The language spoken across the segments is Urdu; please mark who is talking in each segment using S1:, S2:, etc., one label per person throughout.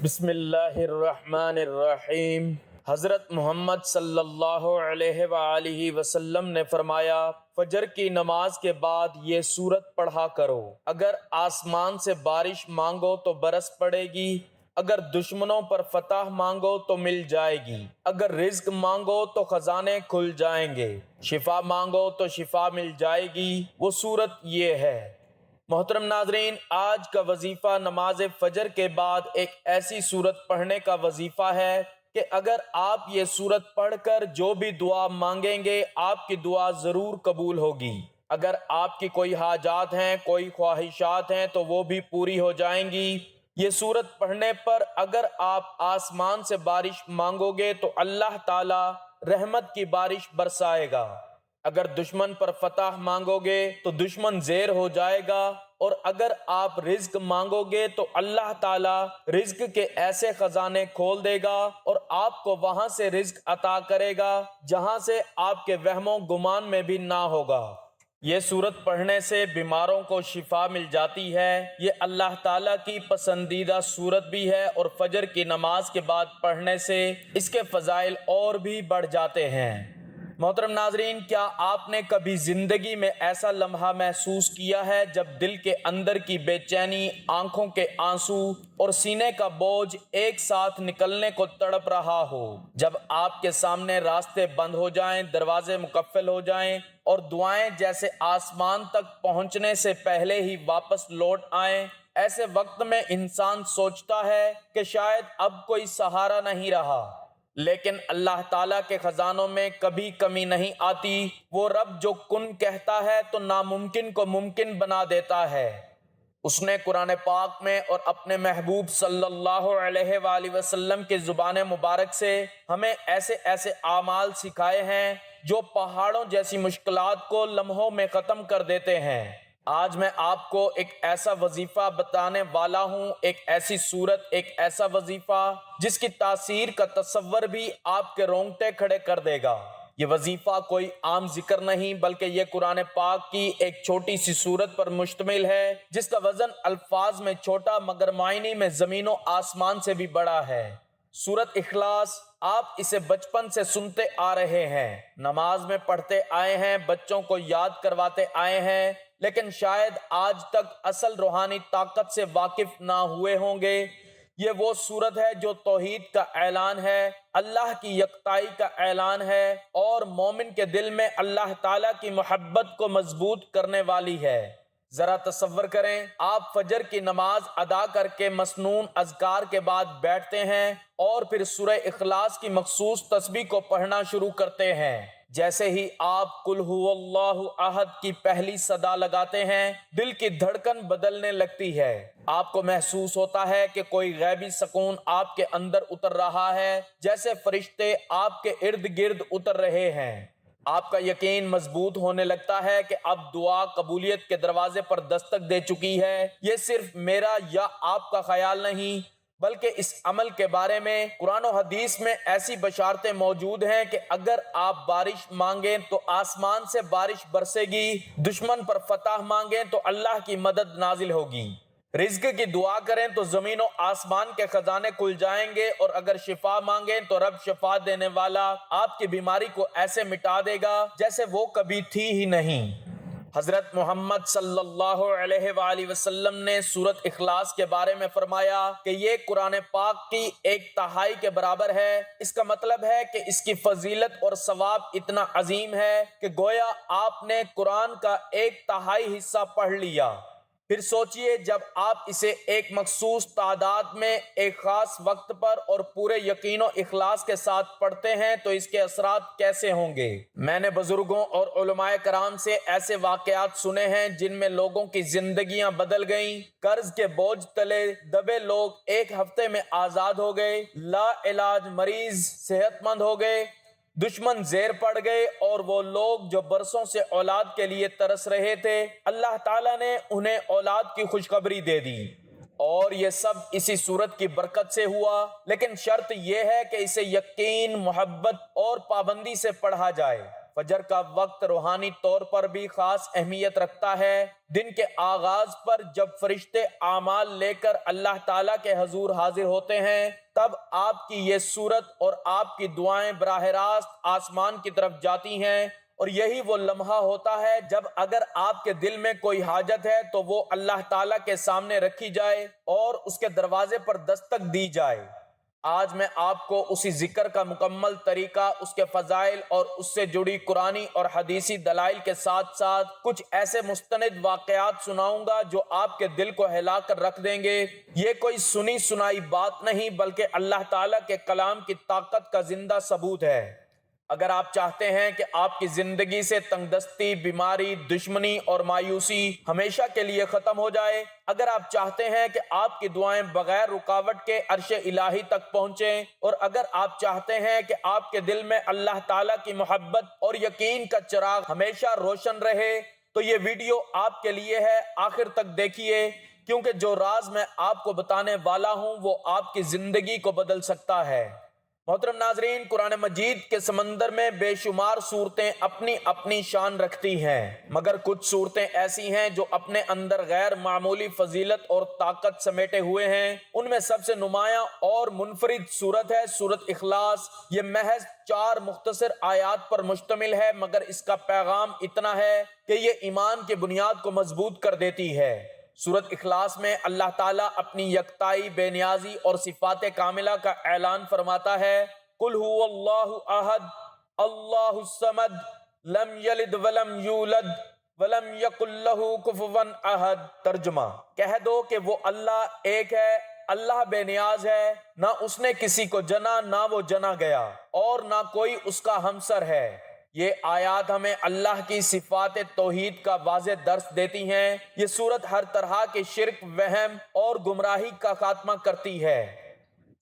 S1: بسم اللہ الرحمن الرحیم۔ حضرت محمد صلی اللہ علیہ وآلہ وسلم نے فرمایا، فجر کی نماز کے بعد یہ سورت پڑھا کرو۔ اگر آسمان سے بارش مانگو تو برس پڑے گی، اگر دشمنوں پر فتح مانگو تو مل جائے گی، اگر رزق مانگو تو خزانے کھل جائیں گے، شفا مانگو تو شفا مل جائے گی۔ وہ سورت یہ ہے۔ محترم ناظرین، آج کا وظیفہ نماز فجر کے بعد ایک ایسی سورت پڑھنے کا وظیفہ ہے کہ اگر آپ یہ سورت پڑھ کر جو بھی دعا مانگیں گے آپ کی دعا ضرور قبول ہوگی۔ اگر آپ کی کوئی حاجات ہیں، کوئی خواہشات ہیں تو وہ بھی پوری ہو جائیں گی۔ یہ سورت پڑھنے پر اگر آپ آسمان سے بارش مانگو گے تو اللہ تعالی رحمت کی بارش برسائے گا۔ اگر دشمن پر فتح مانگو گے تو دشمن زیر ہو جائے گا، اور اگر آپ رزق مانگو گے تو اللہ تعالی رزق کے ایسے خزانے کھول دے گا اور آپ کو وہاں سے رزق عطا کرے گا جہاں سے آپ کے وہم و گمان میں بھی نہ ہوگا۔ یہ سورت پڑھنے سے بیماروں کو شفا مل جاتی ہے۔ یہ اللہ تعالیٰ کی پسندیدہ سورت بھی ہے، اور فجر کی نماز کے بعد پڑھنے سے اس کے فضائل اور بھی بڑھ جاتے ہیں۔ محترم ناظرین، کیا آپ نے کبھی زندگی میں ایسا لمحہ محسوس کیا ہے جب دل کے اندر کی بے چینی، آنکھوں کے آنسو اور سینے کا بوجھ ایک ساتھ نکلنے کو تڑپ رہا ہو؟ جب آپ کے سامنے راستے بند ہو جائیں، دروازے مقفل ہو جائیں اور دعائیں جیسے آسمان تک پہنچنے سے پہلے ہی واپس لوٹ آئیں، ایسے وقت میں انسان سوچتا ہے کہ شاید اب کوئی سہارا نہیں رہا۔ لیکن اللہ تعالیٰ کے خزانوں میں کبھی کمی نہیں آتی۔ وہ رب جو کن کہتا ہے تو ناممکن کو ممکن بنا دیتا ہے۔ اس نے قرآن پاک میں اور اپنے محبوب صلی اللہ علیہ وآلہ وسلم کی زبان مبارک سے ہمیں ایسے ایسے اعمال سکھائے ہیں جو پہاڑوں جیسی مشکلات کو لمحوں میں ختم کر دیتے ہیں۔ آج میں آپ کو ایک ایسا وظیفہ بتانے والا ہوں، ایک ایسی سورت، ایک ایسا وظیفہ جس کی تاثیر کا تصور بھی آپ کے رونگٹے کھڑے کر دے گا۔ یہ وظیفہ کوئی عام ذکر نہیں بلکہ یہ قرآن پاک کی ایک چھوٹی سی سورت پر مشتمل ہے جس کا وزن الفاظ میں چھوٹا مگر معنی میں زمین و آسمان سے بھی بڑا ہے۔ سورت اخلاص۔ آپ اسے بچپن سے سنتے آ رہے ہیں، نماز میں پڑھتے آئے ہیں، بچوں کو یاد کرواتے آئے ہیں، لیکن شاید آج تک اصل روحانی طاقت سے واقف نہ ہوئے ہوں گے۔ یہ وہ سورت ہے جو توحید کا اعلان ہے، اللہ کی یکتائی کا اعلان ہے، اور مومن کے دل میں اللہ تعالیٰ کی محبت کو مضبوط کرنے والی ہے۔ ذرا تصور کریں، آپ فجر کی نماز ادا کر کے مسنون اذکار کے بعد بیٹھتے ہیں اور پھر سورہ اخلاص کی مخصوص تسبیح کو پڑھنا شروع کرتے ہیں۔ جیسے ہی آپ قل ھو اللہ احد کی پہلی صدا لگاتے ہیں، دل کی دھڑکن بدلنے لگتی ہے۔ آپ کو محسوس ہوتا ہے کہ کوئی غیبی سکون آپ کے اندر اتر رہا ہے، جیسے فرشتے آپ کے ارد گرد اتر رہے ہیں۔ آپ کا یقین مضبوط ہونے لگتا ہے کہ اب دعا قبولیت کے دروازے پر دستک دے چکی ہے۔ یہ صرف میرا یا آپ کا خیال نہیں بلکہ اس عمل کے بارے میں قرآن و حدیث میں ایسی بشارتیں موجود ہیں کہ اگر آپ بارش مانگیں تو آسمان سے بارش برسے گی، دشمن پر فتح مانگیں تو اللہ کی مدد نازل ہوگی، رزق کی دعا کریں تو زمین و آسمان کے خزانے کھل جائیں گے، اور اگر شفا مانگیں تو رب شفا دینے والا آپ کی بیماری کو ایسے مٹا دے گا جیسے وہ کبھی تھی ہی نہیں۔ حضرت محمد صلی اللہ علیہ وآلہ وسلم نے سورت اخلاص کے بارے میں فرمایا کہ یہ قرآن پاک کی 1/3 کے برابر ہے۔ اس کا مطلب ہے کہ اس کی فضیلت اور ثواب اتنا عظیم ہے کہ گویا آپ نے قرآن کا 1/3 حصہ پڑھ لیا۔ پھر سوچئے، جب آپ اسے ایک مخصوص تعداد میں ایک خاص وقت پر اور پورے یقین و اخلاص کے ساتھ پڑھتے ہیں تو اس کے اثرات کیسے ہوں گے۔ میں نے بزرگوں اور علماء کرام سے ایسے واقعات سنے ہیں جن میں لوگوں کی زندگیاں بدل گئیں، قرض کے بوجھ تلے دبے لوگ ایک ہفتے میں آزاد ہو گئے، لا علاج مریض صحت مند ہو گئے، دشمن زیر پڑ گئے، اور وہ لوگ جو برسوں سے اولاد کے لیے ترس رہے تھے اللہ تعالیٰ نے انہیں اولاد کی خوشخبری دے دی، اور یہ سب اسی سورت کی برکت سے ہوا۔ لیکن شرط یہ ہے کہ اسے یقین، محبت اور پابندی سے پڑھا جائے۔ فجر کا وقت روحانی طور پر بھی خاص اہمیت رکھتا ہے۔ دن کے آغاز پر جب فرشتے اعمال لے کر اللہ تعالیٰ کے حضور حاضر ہوتے ہیں، تب آپ کی یہ سورت اور آپ کی دعائیں براہ راست آسمان کی طرف جاتی ہیں، اور یہی وہ لمحہ ہوتا ہے جب اگر آپ کے دل میں کوئی حاجت ہے تو وہ اللہ تعالیٰ کے سامنے رکھی جائے اور اس کے دروازے پر دستک دی جائے۔ آج میں آپ کو اسی ذکر کا مکمل طریقہ، اس کے فضائل اور اس سے جڑی قرآنی اور حدیثی دلائل کے ساتھ ساتھ کچھ ایسے مستند واقعات سناؤں گا جو آپ کے دل کو ہلا کر رکھ دیں گے۔ یہ کوئی سنی سنائی بات نہیں بلکہ اللہ تعالیٰ کے کلام کی طاقت کا زندہ ثبوت ہے۔ اگر آپ چاہتے ہیں کہ آپ کی زندگی سے تنگ دستی، بیماری، دشمنی اور مایوسی ہمیشہ کے لیے ختم ہو جائے، اگر آپ چاہتے ہیں کہ آپ کی دعائیں بغیر رکاوٹ کے عرش الہی تک پہنچیں، اور اگر آپ چاہتے ہیں کہ آپ کے دل میں اللہ تعالیٰ کی محبت اور یقین کا چراغ ہمیشہ روشن رہے، تو یہ ویڈیو آپ کے لیے ہے۔ آخر تک دیکھیے، کیونکہ جو راز میں آپ کو بتانے والا ہوں وہ آپ کی زندگی کو بدل سکتا ہے۔ محترم ناظرین، قرآن مجید کے سمندر میں بے شمار صورتیں اپنی اپنی شان رکھتی ہیں، مگر کچھ صورتیں ایسی ہیں جو اپنے اندر غیر معمولی فضیلت اور طاقت سمیٹے ہوئے ہیں۔ ان میں سب سے نمایاں اور منفرد صورت ہے سورت اخلاص۔ یہ محض 4 مختصر آیات پر مشتمل ہے، مگر اس کا پیغام اتنا ہے کہ یہ ایمان کی بنیاد کو مضبوط کر دیتی ہے۔ سورت اخلاص میں اللہ تعالیٰ اپنی یکتائی، بے نیازی اور صفات کاملہ کا اعلان فرماتا ہے۔ قُلْ هُوَ اللَّهُ أَحَدٌ اللَّهُ الصَّمَدُ لَمْ يَلِدْ وَلَمْ يُولَدْ وَلَمْ يَكُنْ لَهُ كُفُوًا أَحَدٌ۔ ترجمہ، کہہ دو کہ وہ اللہ ایک ہے، اللہ بے نیاز ہے، نہ اس نے کسی کو جنا نہ وہ جنا گیا، اور نہ کوئی اس کا ہمسر ہے۔ یہ آیات ہمیں اللہ کی صفات توحید کا واضح درس دیتی ہیں۔ یہ سورت ہر طرح کے شرک، وہم اور گمراہی کا خاتمہ کرتی ہے۔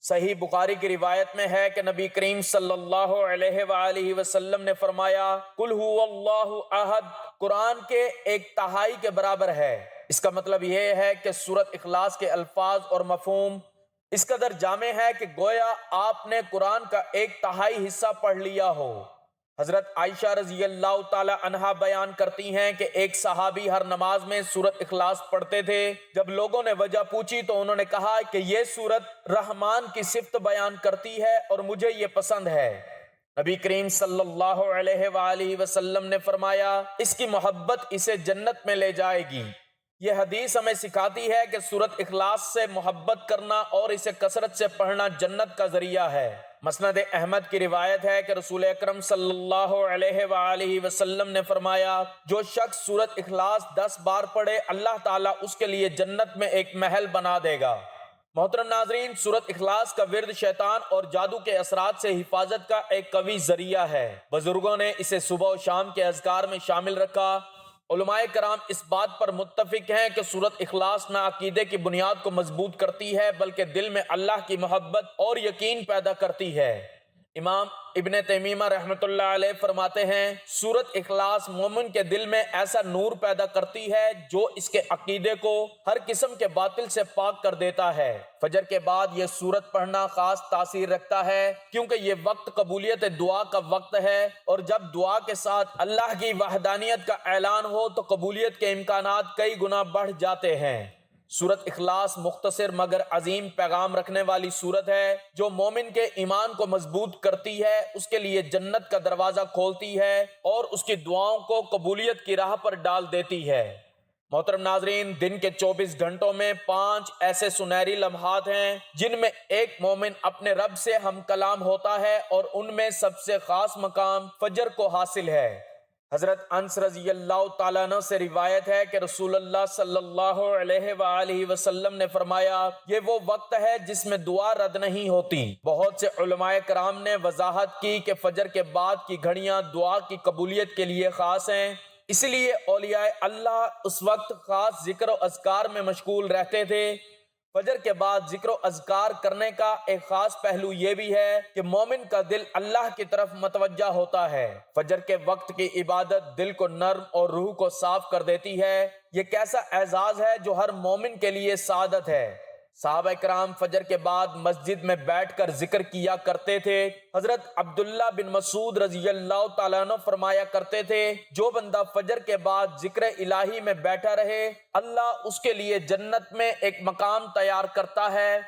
S1: صحیح بخاری کی روایت میں ہے کہ نبی کریم صلی اللہ علیہ وآلہ وسلم نے فرمایا، قُلْ هُوَ اللَّهُ أَحَدٌ قرآن کے 1/3 کے برابر ہے۔ اس کا مطلب یہ ہے کہ سورت اخلاص کے الفاظ اور مفہوم اس قدر جامع ہے کہ گویا آپ نے قرآن کا 1/3 حصہ پڑھ لیا ہو۔ حضرت عائشہ رضی اللہ تعالی عنہا بیان کرتی ہیں کہ ایک صحابی ہر نماز میں سورت اخلاص پڑھتے تھے۔ جب لوگوں نے وجہ پوچھی تو انہوں نے کہا کہ یہ سورت رحمان کی صفت بیان کرتی ہے اور مجھے یہ پسند ہے۔ نبی کریم صلی اللہ علیہ وآلہ وسلم نے فرمایا، اس کی محبت اسے جنت میں لے جائے گی۔ یہ حدیث ہمیں سکھاتی ہے کہ سورت اخلاص سے محبت کرنا اور اسے کثرت سے پڑھنا جنت کا ذریعہ ہے۔ مسند احمد کی روایت ہے کہ رسول اکرم صلی اللہ علیہ وآلہ وسلم نے فرمایا، جو شخص سورت اخلاص 10 بار پڑھے، اللہ تعالیٰ اس کے لیے جنت میں ایک محل بنا دے گا۔ محترم ناظرین، سورت اخلاص کا ورد شیطان اور جادو کے اثرات سے حفاظت کا ایک قوی ذریعہ ہے۔ بزرگوں نے اسے صبح و شام کے اذکار میں شامل رکھا۔ علماء کرام اس بات پر متفق ہیں کہ سورت اخلاص نہ عقیدے کی بنیاد کو مضبوط کرتی ہے بلکہ دل میں اللہ کی محبت اور یقین پیدا کرتی ہے۔ امام ابن تیمیہ رحمۃ اللہ علیہ فرماتے ہیں، سورت اخلاص مومن کے دل میں ایسا نور پیدا کرتی ہے جو اس کے عقیدے کو ہر قسم کے باطل سے پاک کر دیتا ہے۔ فجر کے بعد یہ سورت پڑھنا خاص تاثیر رکھتا ہے کیونکہ یہ وقت قبولیت دعا کا وقت ہے، اور جب دعا کے ساتھ اللہ کی وحدانیت کا اعلان ہو تو قبولیت کے امکانات کئی گنا بڑھ جاتے ہیں۔ سورت اخلاص مختصر مگر عظیم پیغام رکھنے والی سورت ہے جو مومن کے ایمان کو مضبوط کرتی ہے، اس کے لیے جنت کا دروازہ کھولتی ہے اور اس کی دعاؤں کو قبولیت کی راہ پر ڈال دیتی ہے۔ محترم ناظرین، دن کے 24 گھنٹوں میں 5 ایسے سنہری لمحات ہیں جن میں ایک مومن اپنے رب سے ہم کلام ہوتا ہے، اور ان میں سب سے خاص مقام فجر کو حاصل ہے۔ حضرت انس رضی اللہ تعالیٰ عنہ سے روایت ہے کہ رسول اللہ صلی اللہ علیہ وآلہ وسلم نے فرمایا، یہ وہ وقت ہے جس میں دعا رد نہیں ہوتی۔ بہت سے علماء کرام نے وضاحت کی کہ فجر کے بعد کی گھڑیاں دعا کی قبولیت کے لیے خاص ہیں، اس لیے اولیاء اللہ اس وقت خاص ذکر و اذکار میں مشغول رہتے تھے۔ فجر کے بعد ذکر و اذکار کرنے کا ایک خاص پہلو یہ بھی ہے کہ مومن کا دل اللہ کی طرف متوجہ ہوتا ہے۔ فجر کے وقت کی عبادت دل کو نرم اور روح کو صاف کر دیتی ہے۔ یہ کیسا اعزاز ہے جو ہر مومن کے لیے سعادت ہے۔ صحابہ کرام فجر کے بعد مسجد میں بیٹھ کر ذکر کیا کرتے تھے۔ حضرت عبداللہ بن مسعود رضی اللہ تعالیٰ عنہ فرمایا کرتے تھے، جو بندہ فجر کے بعد ذکر الہی میں بیٹھا رہے، اللہ اس کے لیے جنت میں ایک مقام تیار کرتا ہے۔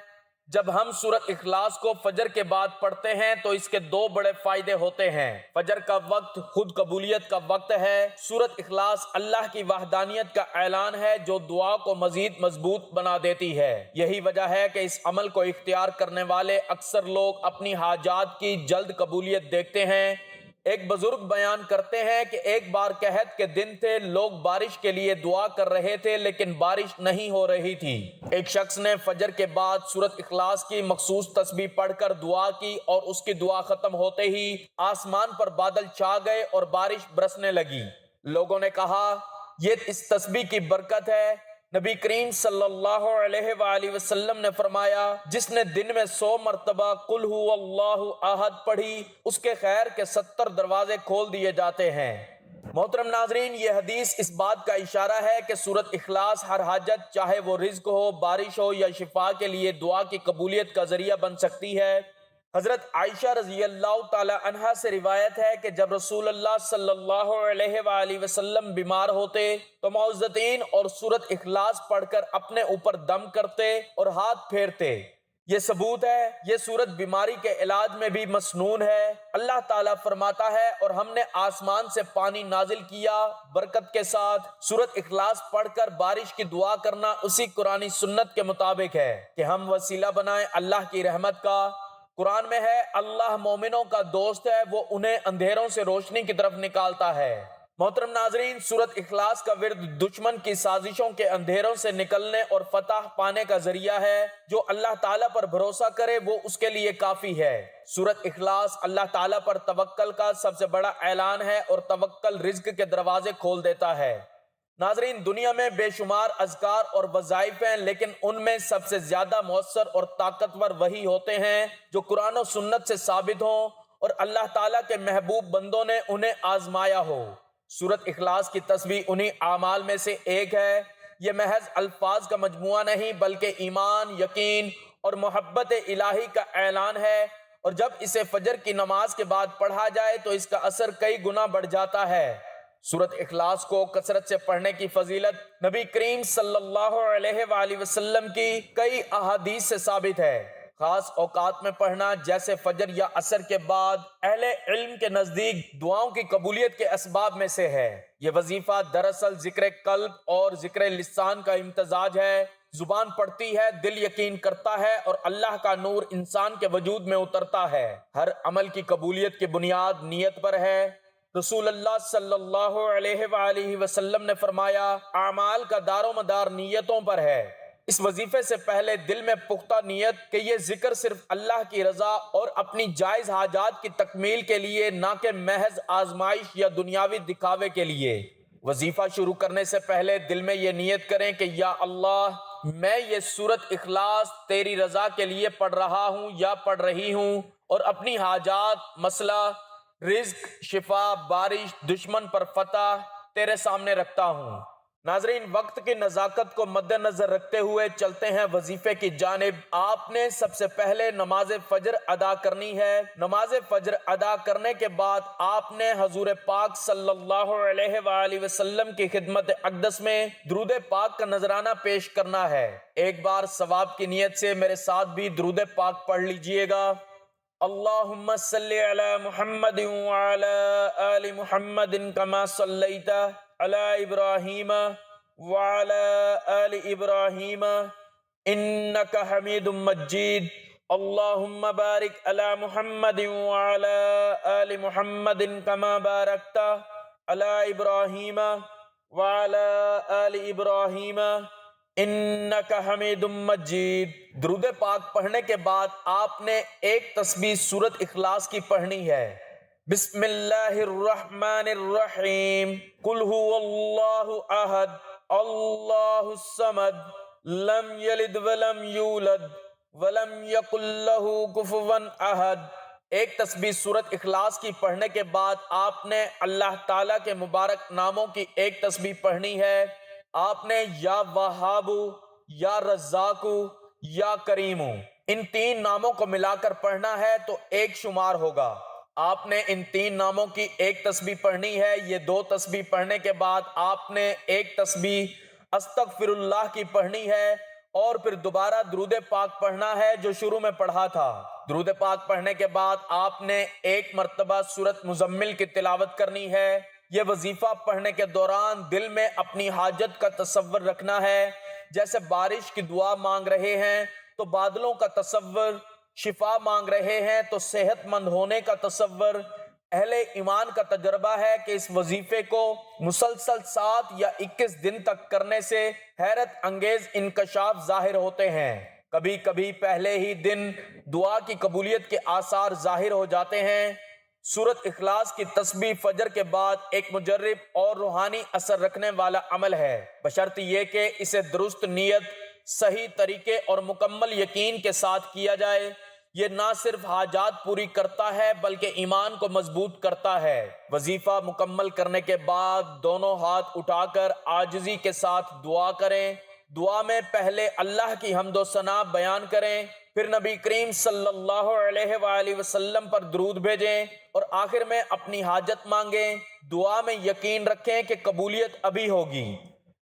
S1: جب ہم سورۃ اخلاص کو فجر کے بعد پڑھتے ہیں تو اس کے دو بڑے فائدے ہوتے ہیں۔ فجر کا وقت خود قبولیت کا وقت ہے۔ سورۃ اخلاص اللہ کی وحدانیت کا اعلان ہے جو دعا کو مزید مضبوط بنا دیتی ہے۔ یہی وجہ ہے کہ اس عمل کو اختیار کرنے والے اکثر لوگ اپنی حاجات کی جلد قبولیت دیکھتے ہیں۔ ایک بزرگ بیان کرتے ہیں کہ ایک بار قحط کے دن تھے، لوگ بارش کے لیے دعا کر رہے تھے لیکن بارش نہیں ہو رہی تھی۔ ایک شخص نے فجر کے بعد سورۃ اخلاص کی مخصوص تسبیح پڑھ کر دعا کی اور اس کی دعا ختم ہوتے ہی آسمان پر بادل چھا گئے اور بارش برسنے لگی۔ لوگوں نے کہا یہ اس تسبیح کی برکت ہے۔ نبی کریم صلی اللہ علیہ وآلہ وسلم نے فرمایا، جس نے دن میں 100 مرتبہ قل ہو اللہ احد پڑھی، اس کے خیر کے 70 دروازے کھول دیے جاتے ہیں۔ محترم ناظرین، یہ حدیث اس بات کا اشارہ ہے کہ سورۃ اخلاص ہر حاجت، چاہے وہ رزق ہو، بارش ہو یا شفا کے لیے دعا کی قبولیت کا ذریعہ بن سکتی ہے۔ حضرت عائشہ رضی اللہ تعالی عنہا سے روایت ہے کہ جب رسول اللہ صلی اللہ علیہ وآلہ وسلم بیمار ہوتے تو معوذتین اور سورۃ اخلاص پڑھ کر اپنے اوپر دم کرتے اور ہاتھ پھیرتے۔ یہ ثبوت ہے یہ سورت بیماری کے علاج میں بھی مسنون ہے۔ اللہ تعالیٰ فرماتا ہے، اور ہم نے آسمان سے پانی نازل کیا برکت کے ساتھ۔ سورت اخلاص پڑھ کر بارش کی دعا کرنا اسی قرآنی سنت کے مطابق ہے کہ ہم وسیلہ بنائیں اللہ کی رحمت کا۔ قرآن میں ہے، اللہ مومنوں کا دوست ہے، وہ انہیں اندھیروں سے روشنی کی طرف نکالتا ہے۔ محترم ناظرین، سورۃ اخلاص کا ورد دشمن کی سازشوں کے اندھیروں سے نکلنے اور فتح پانے کا ذریعہ ہے۔ جو اللہ تعالیٰ پر بھروسہ کرے وہ اس کے لیے کافی ہے۔ سورۃ اخلاص اللہ تعالیٰ پر توکل کا سب سے بڑا اعلان ہے اور توکل رزق کے دروازے کھول دیتا ہے۔ ناظرین، دنیا میں بے شمار اذکار اور وظائف ہیں، لیکن ان میں سب سے زیادہ مؤثر اور طاقتور وہی ہوتے ہیں جو قرآن و سنت سے ثابت ہوں اور اللہ تعالیٰ کے محبوب بندوں نے انہیں آزمایا ہو۔ سورۃ اخلاص کی تسبیح انہی اعمال میں سے ایک ہے۔ یہ محض الفاظ کا مجموعہ نہیں بلکہ ایمان، یقین اور محبت الہی کا اعلان ہے، اور جب اسے فجر کی نماز کے بعد پڑھا جائے تو اس کا اثر کئی گنا بڑھ جاتا ہے۔ سورۃ اخلاص کو کثرت سے پڑھنے کی فضیلت نبی کریم صلی اللہ علیہ وآلہ وسلم کی کئی احادیث سے ثابت ہے۔ خاص اوقات میں پڑھنا جیسے فجر یا عصر کے بعد اہل علم کے نزدیک دعاؤں کی قبولیت کے اسباب میں سے ہے۔ یہ وظیفہ دراصل ذکر قلب اور ذکر لسان کا امتزاج ہے۔ زبان پڑھتی ہے، دل یقین کرتا ہے اور اللہ کا نور انسان کے وجود میں اترتا ہے۔ ہر عمل کی قبولیت کی بنیاد نیت پر ہے۔ رسول اللہ صلی اللہ علیہ وآلہ وسلم نے فرمایا، اعمال کا دار و مدار نیتوں پر ہے۔ اس وظیفے سے پہلے دل میں پختہ نیت کہ یہ ذکر صرف اللہ کی رضا اور اپنی جائز حاجات کی تکمیل کے لیے، نہ کہ محض آزمائش یا دنیاوی دکھاوے کے لیے۔ وظیفہ شروع کرنے سے پہلے دل میں یہ نیت کریں کہ یا اللہ، میں یہ سورۃ اخلاص تیری رضا کے لیے پڑھ رہا ہوں یا پڑھ رہی ہوں، اور اپنی حاجات، مسئلہ، رزق، شفا، بارش، دشمن پر فتح تیرے سامنے رکھتا ہوں۔ ناظرین، وقت کی نزاکت کو مد نظر رکھتے ہوئے چلتے ہیں وظیفے کی جانب۔ آپ نے سب سے پہلے نماز فجر ادا کرنی ہے۔ نماز فجر ادا کرنے کے بعد آپ نے حضور پاک صلی اللہ علیہ وآلہ وسلم کی خدمت اقدس میں درود پاک کا نذرانہ پیش کرنا ہے۔ ایک بار ثواب کی نیت سے میرے ساتھ بھی درود پاک پڑھ لیجئے گا۔ اللہم صلی علی محمد وعلی آل محمد کما صلیت علی ابراہیم وعلی آل ابراہیم انک حمید مجید۔ اللہم بارک علی محمد وعلی آل محمد کما بارکت علی ابراہیم وعلی آل ابراہیم انک حمید مجید۔ درود پاک پڑھنے کے بعد آپ نے ایک تسبیح سورۃ اخلاص کی پڑھنی ہے۔ بسم اللہ الرحمن الرحیم، قل هو اللہ احد اللہ الصمد لم یلد ولم یولد ولم یکن لہ کفوا احد۔ ایک تسبیح سورۃ اخلاص کی پڑھنے کے بعد آپ نے اللہ تعالیٰ کے مبارک ناموں کی ایک تسبیح پڑھنی ہے۔ آپ نے یا وہاب، یا رزاق، یا کریم. ان تین ناموں کو ملا کر پڑھنا ہے تو ایک شمار ہوگا. آپ نے ان تین ناموں کی ایک تسبیح پڑھنی ہے. یہ دو تسبیح پڑھنے کے بعد آپ نے ایک تسبیح استغفر اللہ کی پڑھنی ہے اور پھر دوبارہ درود پاک پڑھنا ہے جو شروع میں پڑھا تھا. درود پاک پڑھنے کے بعد آپ نے ایک مرتبہ سورۃ مزمل کی تلاوت کرنی ہے. یہ وظیفہ پڑھنے کے دوران دل میں اپنی حاجت کا تصور رکھنا ہے. جیسے بارش کی دعا مانگ رہے ہیں تو بادلوں کا تصور، شفا مانگ رہے ہیں تو صحت مند ہونے کا تصور. اہل ایمان کا تجربہ ہے کہ اس وظیفے کو مسلسل 7 یا 21 دن تک کرنے سے حیرت انگیز انکشاف ظاہر ہوتے ہیں. کبھی کبھی پہلے ہی دن دعا کی قبولیت کے آثار ظاہر ہو جاتے ہیں. سورۃ اخلاص کی تسبیح فجر کے بعد ایک مجرب اور روحانی اثر رکھنے والا عمل ہے، بشرط یہ کہ اسے درست نیت، صحیح طریقے اور مکمل یقین کے ساتھ کیا جائے. یہ نہ صرف حاجات پوری کرتا ہے بلکہ ایمان کو مضبوط کرتا ہے. وظیفہ مکمل کرنے کے بعد دونوں ہاتھ اٹھا کر عاجزی کے ساتھ دعا کریں. دعا میں پہلے اللہ کی حمد و ثنا بیان کریں، پھر نبی کریم صلی اللہ علیہ وآلہ وسلم پر درود بھیجیں اور آخر میں اپنی حاجت مانگیں. دعا میں یقین رکھیں کہ قبولیت ابھی ہوگی.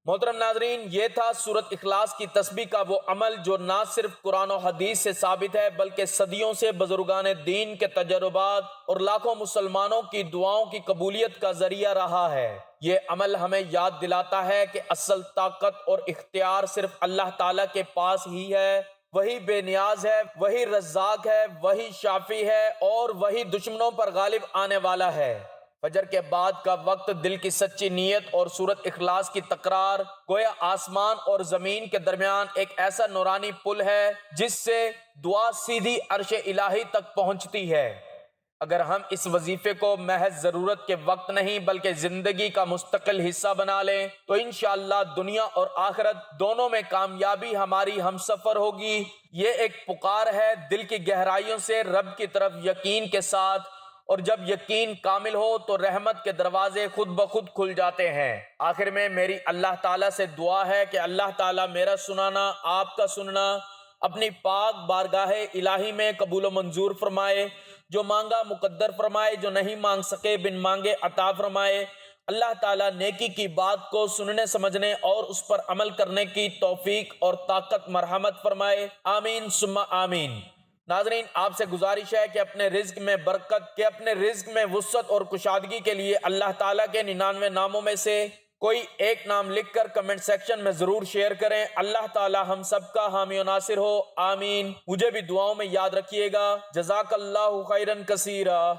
S1: محترم ناظرین، یہ تھا سورۃ اخلاص کی تسبیح کا وہ عمل جو نہ صرف قرآن و حدیث سے ثابت ہے بلکہ صدیوں سے بزرگان دین کے تجربات اور لاکھوں مسلمانوں کی دعاؤں کی قبولیت کا ذریعہ رہا ہے. یہ عمل ہمیں یاد دلاتا ہے کہ اصل طاقت اور اختیار صرف اللہ تعالیٰ کے پاس ہی ہے. وہی بے نیاز ہے، وہی رزاق ہے، وہی شافی ہے اور وہی دشمنوں پر غالب آنے والا ہے. فجر کے بعد کا وقت دل کی سچی نیت اور سورۃ اخلاص کی تکرار گویا آسمان اور زمین کے درمیان ایک ایسا نورانی پل ہے جس سے دعا سیدھی عرش الہی تک پہنچتی ہے. اگر ہم اس وظیفے کو محض ضرورت کے وقت نہیں بلکہ زندگی کا مستقل حصہ بنا لیں تو انشاءاللہ دنیا اور آخرت دونوں میں کامیابی ہماری ہم سفر ہوگی. یہ ایک پکار ہے دل کی گہرائیوں سے رب کی طرف یقین کے ساتھ، اور جب یقین کامل ہو تو رحمت کے دروازے خود بخود کھل جاتے ہیں. آخر میں میری اللہ تعالیٰ سے دعا ہے کہ اللہ تعالیٰ میرا سنانا، آپ کا سننا اپنی پاک بارگاہ الہی میں قبول و منظور فرمائے. جو مانگا مقدر فرمائے، جو نہیں مانگ سکے بن مانگے عطا فرمائے. اللہ تعالیٰ نیکی کی بات کو سننے سمجھنے اور اس پر عمل کرنے کی توفیق اور طاقت مرحمت فرمائے. آمین ثم آمین. ناظرین، آپ سے گزارش ہے کہ اپنے رزق میں برکت، اپنے رزق میں وسعت اور کشادگی کے لیے اللہ تعالیٰ کے 99 ناموں میں سے کوئی ایک نام لکھ کر کمنٹ سیکشن میں ضرور شیئر کریں. اللہ تعالیٰ ہم سب کا حامی و ناصر ہو. آمین. مجھے بھی دعاؤں میں یاد رکھیے گا. جزاک اللہ خیرن کثیرا.